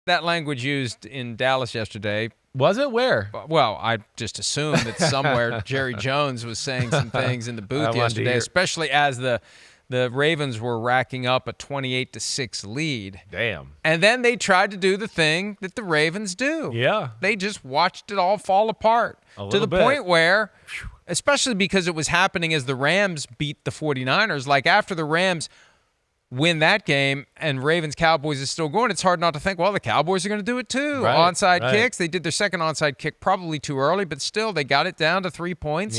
that language used in Dallas yesterday. Was it? Where? Well, I just assumed that somewhere Jerry Jones was saying some things in the booth yesterday, especially as the Ravens were racking up a 28-6 lead. Damn. And then they tried to do the thing that the Ravens do. Yeah. They just watched it all fall apart to the point where, especially because it was happening as the Rams beat the 49ers, like after the Rams win that game and Ravens-Cowboys is still going, it's hard not to think, well, the Cowboys are going to do it too. Onside kicks. They did their second onside kick probably too early, but still they got it down to 3 points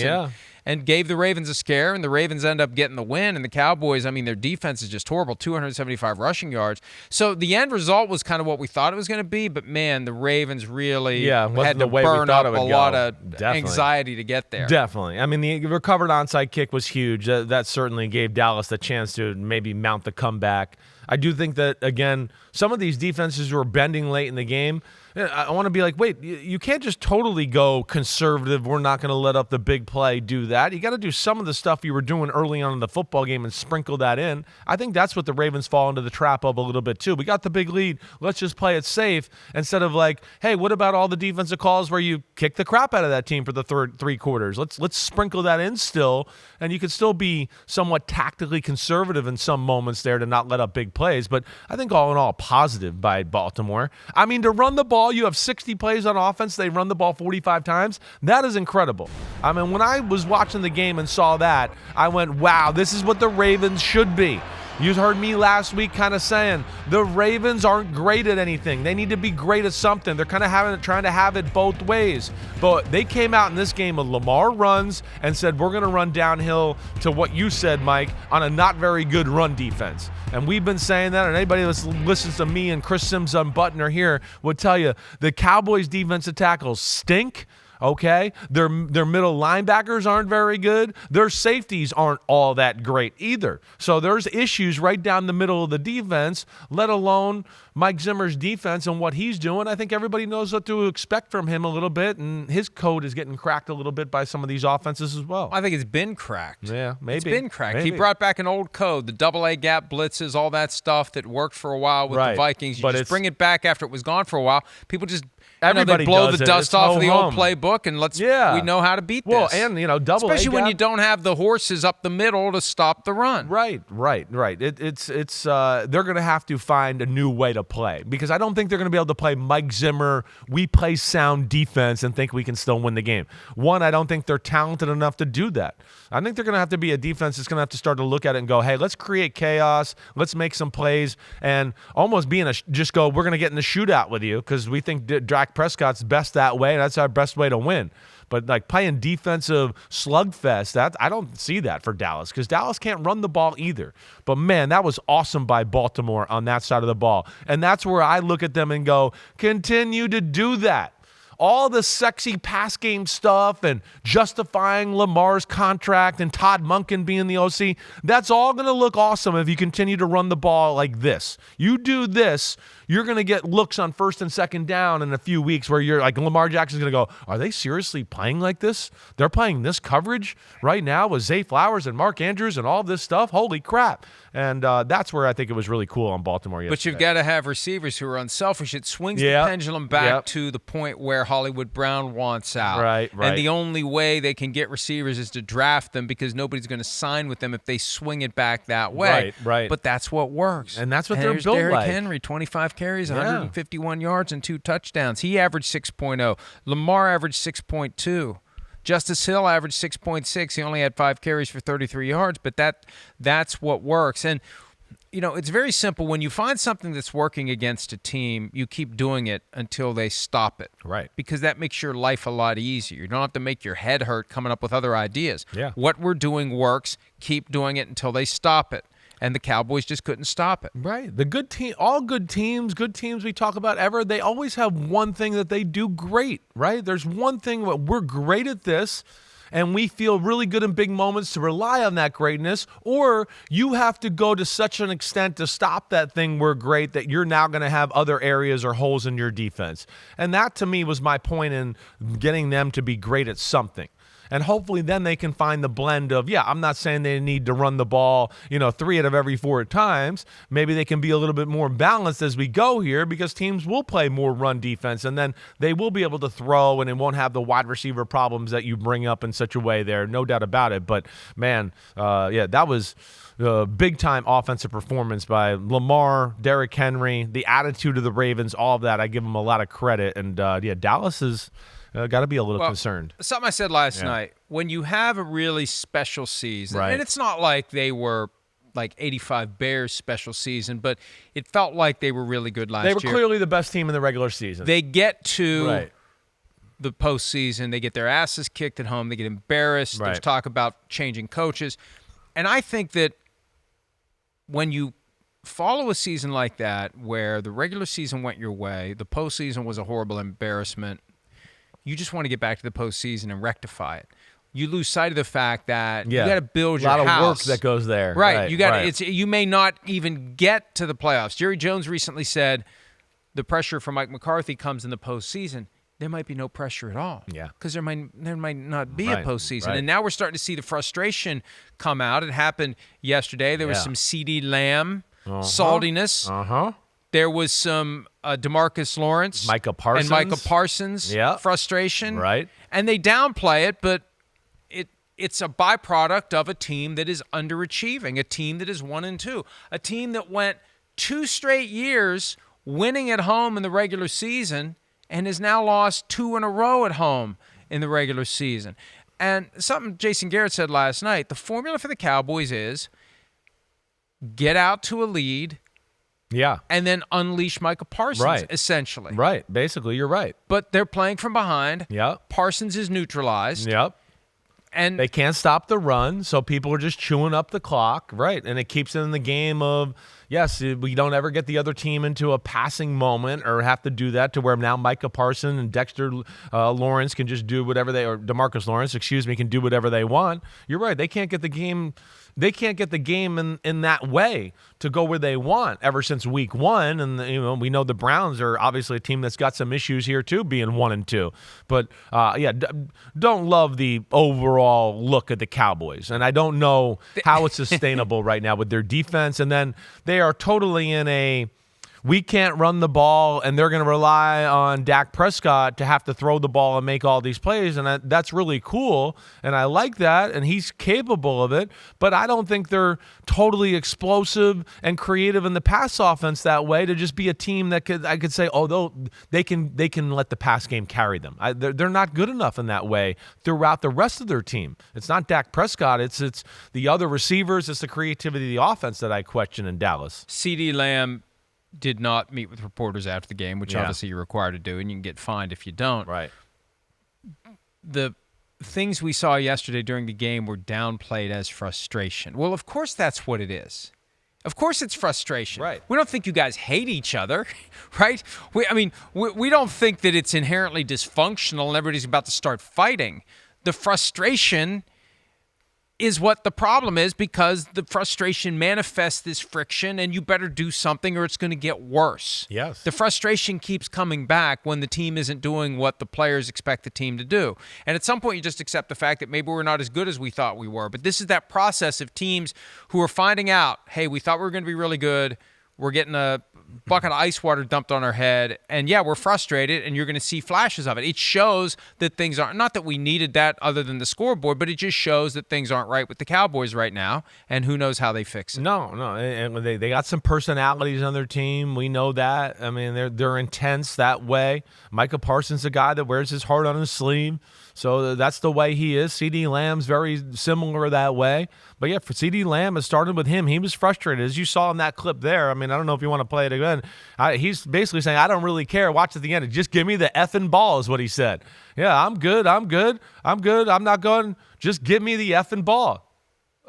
and gave the Ravens a scare, and the Ravens end up getting the win. And the Cowboys, I mean, their defense is just horrible, 275 rushing yards. So the end result was kind of what we thought it was going to be, but, man, the Ravens really had to burn up a lot of anxiety to get there. Definitely. I mean, the recovered onside kick was huge. That certainly gave Dallas the chance to maybe mount the comeback. I do think that, again, some of these defenses were bending late in the game. I want to be like, wait, you can't just totally go conservative. We're not going to let up the big play, do that. You got to do some of the stuff you were doing early on in the football game and sprinkle that in. I think that's what the Ravens fall into the trap of a little bit too. We got the big lead. Let's just play it safe instead of like, hey, what about all the defensive calls where you kick the crap out of that team for the third 3 quarters? Let's sprinkle that in still, and you could still be somewhat tactically conservative in some moments there to not let up big plays. But I think all in all, positive by Baltimore. I mean, to run the ball, you have 60 plays on offense. They run the ball 45 times. That is incredible. I mean, when I was watching the game and saw that, I went, wow, this is what the Ravens should be. You heard me last week kind of saying the Ravens aren't great at anything. They need to be great at something. They're kind of trying to have it both ways. But they came out in this game with Lamar runs and said, we're going to run downhill to what you said, Mike, on a not very good run defense. And we've been saying that, and anybody that listens to me and Chris Sims Unbuttoner here would tell you the Cowboys' defensive tackles stink. Okay, their middle linebackers aren't very good. Their safeties aren't all that great either. So there's issues right down the middle of the defense, let alone Mike Zimmer's defense and what he's doing. I think everybody knows what to expect from him a little bit, and his code is getting cracked a little bit by some of these offenses as well. I think it's been cracked. Yeah, maybe. It's been cracked. Maybe. He brought back an old code, the AA gap blitzes, all that stuff that worked for a while with the Vikings. You just bring it back after it was gone for a while. People just they blow the dust off of the old playbook, and we know how to beat this. Well, and double especially when you don't have the horses up the middle to stop the run. Right. It's they're going to have to find a new way to play, because I don't think they're going to be able to play Mike Zimmer, we play sound defense and think we can still win the game. One, I don't think they're talented enough to do that. I think they're going to have to be a defense that's going to have to start to look at it and go, hey, let's create chaos, let's make some plays, and almost we're going to get in the shootout with you because we think Dak Prescott's best that way, and that's our best way to win. But like playing defensive slugfest, I don't see that for Dallas, because Dallas can't run the ball either. But man, that was awesome by Baltimore on that side of the ball. And that's where I look at them and go, continue to do that. All the sexy pass game stuff and justifying Lamar's contract and Todd Monken being the OC, that's all going to look awesome if you continue to run the ball like this. You do this, you're going to get looks on first and second down in a few weeks where you're like, Lamar Jackson's going to go, are they seriously playing like this? They're playing this coverage right now with Zay Flowers and Mark Andrews and all this stuff? Holy crap. And that's where I think it was really cool on Baltimore yesterday. But you've got to have receivers who are unselfish. It swings the pendulum back to the point where Hollywood Brown wants out. Right. And the only way they can get receivers is to draft them, because nobody's going to sign with them if they swing it back that way. Right. But that's what works. And that's what they're built Derrick like. Henry, 25 carries, 151 yards, and 2 touchdowns. He averaged 6.0. Lamar averaged 6.2. Justice Hill averaged 6.6. He only had 5 carries for 33 yards, but that's what works. And, it's very simple. When you find something that's working against a team, you keep doing it until they stop it. Right. Because that makes your life a lot easier. You don't have to make your head hurt coming up with other ideas. Yeah. What we're doing works. Keep doing it until they stop it. And the Cowboys just couldn't stop it. Right. The good team, all good teams we talk about ever, they always have one thing that they do great, right? There's one thing where we're great at this, and we feel really good in big moments to rely on that greatness, or you have to go to such an extent to stop that thing we're great that you're now going to have other areas or holes in your defense. And that, to me, was my point in getting them to be great at something. And hopefully then they can find the blend of, I'm not saying they need to run the ball, 3 out of every 4 times. Maybe they can be a little bit more balanced as we go here because teams will play more run defense, and then they will be able to throw, and it won't have the wide receiver problems that you bring up in such a way there. No doubt about it. But, man, that was big-time offensive performance by Lamar, Derrick Henry, the attitude of the Ravens, all of that. I give them a lot of credit. And, Dallas has got to be a little concerned. Something I said last night, when you have a really special season, right. and it's not like they were like 85 Bears special season, but it felt like they were really good last year. They were clearly the best team in the regular season. They get to the postseason, they get their asses kicked at home, they get embarrassed, there's talk about changing coaches. And I think that when you follow a season like that, where the regular season went your way, the postseason was a horrible embarrassment, you just want to get back to the postseason and rectify it. You lose sight of the fact that you got to build your house. A lot of work that goes there. Right. You got you may not even get to the playoffs. Jerry Jones recently said the pressure from Mike McCarthy comes in the postseason. There might be no pressure at all. Yeah. Because there might not be a postseason. Right. And now we're starting to see the frustration come out. It happened yesterday. There was some CeeDee Lamb saltiness. There was some DeMarcus Lawrence. Micah Parsons. And Micah Parsons frustration. Right. And they downplay it, but it's a byproduct of a team that is underachieving, a team that is 1-2, a team that went 2 straight years winning at home in the regular season and has now lost 2 in a row at home in the regular season. And something Jason Garrett said last night, the formula for the Cowboys is get out to a lead and then unleash Micah Parsons, essentially. Right. Basically, you're right. But they're playing from behind. Yep. Parsons is neutralized. Yep. And they can't stop the run, so people are just chewing up the clock, right? And it keeps it in the game of, yes, we don't ever get the other team into a passing moment or have to do that to where now Micah Parsons and Dexter Lawrence can just do whatever or DeMarcus Lawrence, can do whatever they want. You're right. They can't get the game. They can't get the game in that way to go where they want ever since week 1. And, we know the Browns are obviously a team that's got some issues here too, being 1-2. But, don't love the overall look at the Cowboys. And I don't know how it's sustainable right now with their defense. And then they are totally in a we can't run the ball, and they're going to rely on Dak Prescott to have to throw the ball and make all these plays, and that's really cool, and I like that, and he's capable of it, but I don't think they're totally explosive and creative in the pass offense that way to just be a team that I could say, although they can let the pass game carry them. They're not good enough in that way throughout the rest of their team. It's not Dak Prescott. It's the other receivers. It's the creativity of the offense that I question in Dallas. CeeDee Lamb did not meet with reporters after the game, which obviously you're required to do, and you can get fined if you don't. Right. The things we saw yesterday during the game were downplayed as frustration. Well, of course that's what it is. Of course it's frustration. Right. We don't think you guys hate each other, right? We don't think that it's inherently dysfunctional and everybody's about to start fighting. The frustration is what the problem is, because the frustration manifests this friction, and you better do something or it's going to get worse. Yes. The frustration keeps coming back when the team isn't doing what the players expect the team to do. And at some point, you just accept the fact that maybe we're not as good as we thought we were. But this is that process of teams who are finding out, hey, we thought we were going to be really good. We're getting a bucket of ice water dumped on our head, and we're frustrated, and you're going to see flashes of it. It shows that things aren't, not that we needed that other than the scoreboard, but it just shows that things aren't right with the Cowboys right now, and who knows how they fix it. No, and they got some personalities on their team. We know that. I mean, they're intense that way. Micah Parsons is a guy that wears his heart on his sleeve, so that's the way he is. CeeDee Lamb's very similar that way. But, for CeeDee Lamb, it started with him. He was frustrated. As you saw in that clip there, I mean, I don't know if you want to play it again. He's basically saying, I don't really care. Watch at the end. Just give me the effing ball is what he said. Yeah, I'm good. I'm not going. Just give me the effing ball.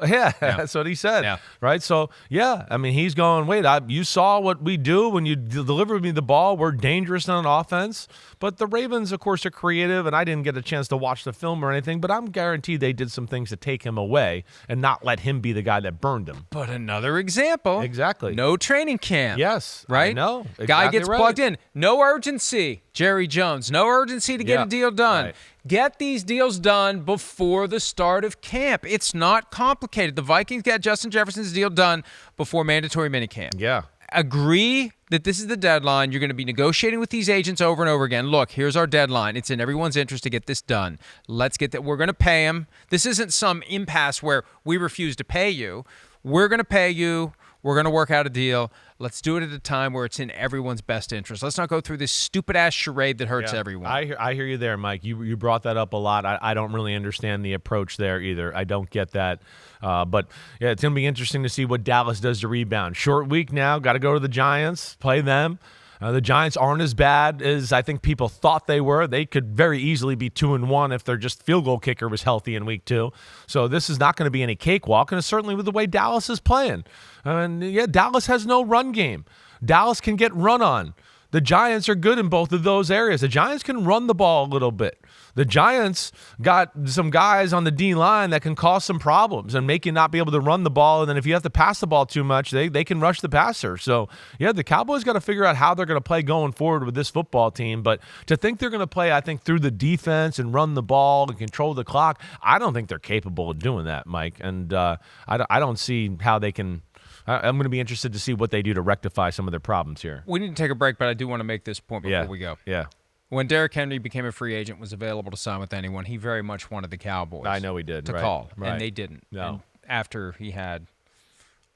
Yeah, that's what he said. Yeah. Right? So, I mean, he's going, wait, you saw what we do when you delivered me the ball. We're dangerous on offense. But the Ravens, of course, are creative, and I didn't get a chance to watch the film or anything, but I'm guaranteed they did some things to take him away and not let him be the guy that burned him. But another example. Exactly. No training camp. Yes. Right? No. Exactly Guy gets right. plugged in. No urgency. Jerry Jones. No urgency to get a deal done. Right. Get these deals done before the start of camp. It's not complicated. The Vikings got Justin Jefferson's deal done before mandatory minicamp. Yeah. Agree that this is the deadline. You're going to be negotiating with these agents over and over again. Look, here's our deadline. It's in everyone's interest to get this done. Let's get that. We're going to pay them. This isn't some impasse where we refuse to pay you. We're going to pay you. We're going to work out a deal. Let's do it at a time where it's in everyone's best interest. Let's not go through this stupid-ass charade that hurts everyone. I hear you there, Mike. You brought that up a lot. I don't really understand the approach there either. I don't get that. But, yeah, it's going to be interesting to see what Dallas does to rebound. Short week now. Got to go to the Giants, play them. The Giants aren't as bad as I think people thought they were. They could very easily be 2-1 if their just field goal kicker was healthy in week 2. So this is not going to be any cakewalk, and it's certainly with the way Dallas is playing. And, yeah, Dallas has no run game. Dallas can get run on. The Giants are good in both of those areas. The Giants can run the ball a little bit. The Giants got some guys on the D-line that can cause some problems and make you not be able to run the ball. And then if you have to pass the ball too much, they can rush the passer. So, yeah, the Cowboys got to figure out how they're going to play going forward with this football team. But to think they're going to play, I think, through the defense and run the ball and control the clock, I don't think they're capable of doing that, Mike. And I don't see how they can – I'm going to be interested to see what they do to rectify some of their problems here. We need to take a break, but I do want to make this point before we go. Yeah. When Derrick Henry became a free agent, was available to sign with anyone, he very much wanted the Cowboys. I know he did. To right. call, right. and they didn't. No. And after he had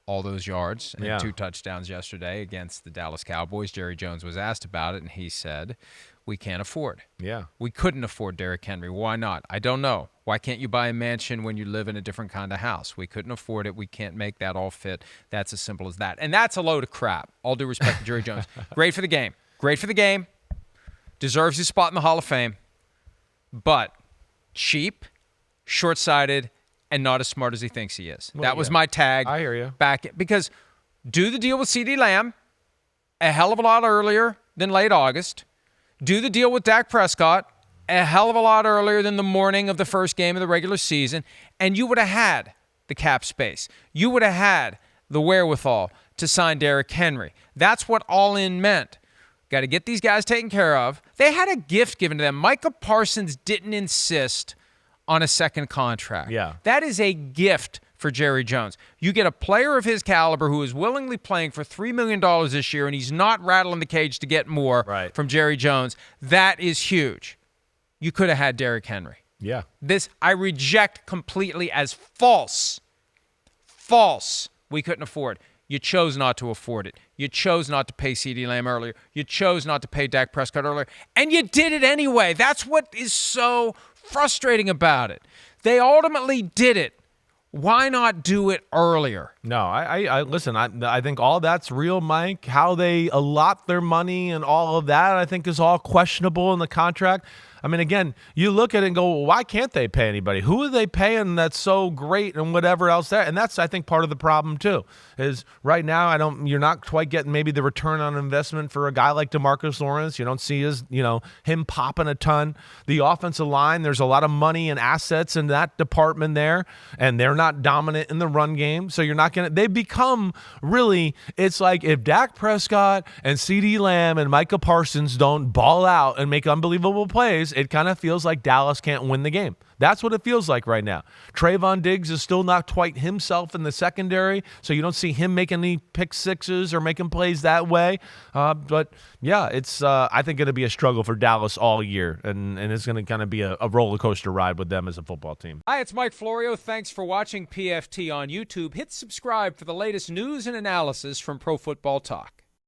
all those yards and 2 touchdowns yesterday against the Dallas Cowboys, Jerry Jones was asked about it, and he said, we can't afford. Yeah. We couldn't afford Derrick Henry. Why not? I don't know. Why can't you buy a mansion when you live in a different kind of house? We couldn't afford it. We can't make that all fit. That's as simple as that. And that's a load of crap. All due respect to Jerry Jones. Great for the game. Great for the game. Deserves his spot in the Hall of Fame. But cheap, short-sighted, and not as smart as he thinks he is. That was my tag. I hear you. Because do the deal with CeeDee Lamb a hell of a lot earlier than late August. Do the deal with Dak Prescott a hell of a lot earlier than the morning of the first game of the regular season, and you would have had the cap space. You would have had the wherewithal to sign Derrick Henry. That's what all-in meant. Got to get these guys taken care of. They had a gift given to them. Micah Parsons didn't insist on a second contract. Yeah. That is a gift for Jerry Jones. You get a player of his caliber who is willingly playing for $3 million this year, and he's not rattling the cage to get more from Jerry Jones. That is huge. You could have had Derrick Henry. Yeah. This I reject completely as false. False. We couldn't afford. You chose not to afford it. You chose not to pay CeeDee Lamb earlier. You chose not to pay Dak Prescott earlier. And you did it anyway. That's what is so frustrating about it. They ultimately did it. Why not do it earlier? No, I listen, I think all that's real, Mike. How they allot their money and all of that, I think, is all questionable in the contract. I mean, again, you look at it and go, well, why can't they pay anybody? Who are they paying that's so great and whatever else there? And that's, I think, part of the problem, too, is right now you're not quite getting maybe the return on investment for a guy like DeMarcus Lawrence. You don't see him popping a ton. The offensive line, there's a lot of money and assets in that department there, and they're not dominant in the run game. So you're not going to, they become really, it's like if Dak Prescott and CeeDee Lamb and Micah Parsons don't ball out and make unbelievable plays, it kind of feels like Dallas can't win the game. That's what it feels like right now. Trayvon Diggs is still not quite himself in the secondary, so you don't see him making any pick sixes or making plays that way. But, yeah, it's I think going to be a struggle for Dallas all year, and it's going to kind of be a roller coaster ride with them as a football team. Hi, it's Mike Florio. Thanks for watching PFT on YouTube. Hit subscribe for the latest news and analysis from Pro Football Talk.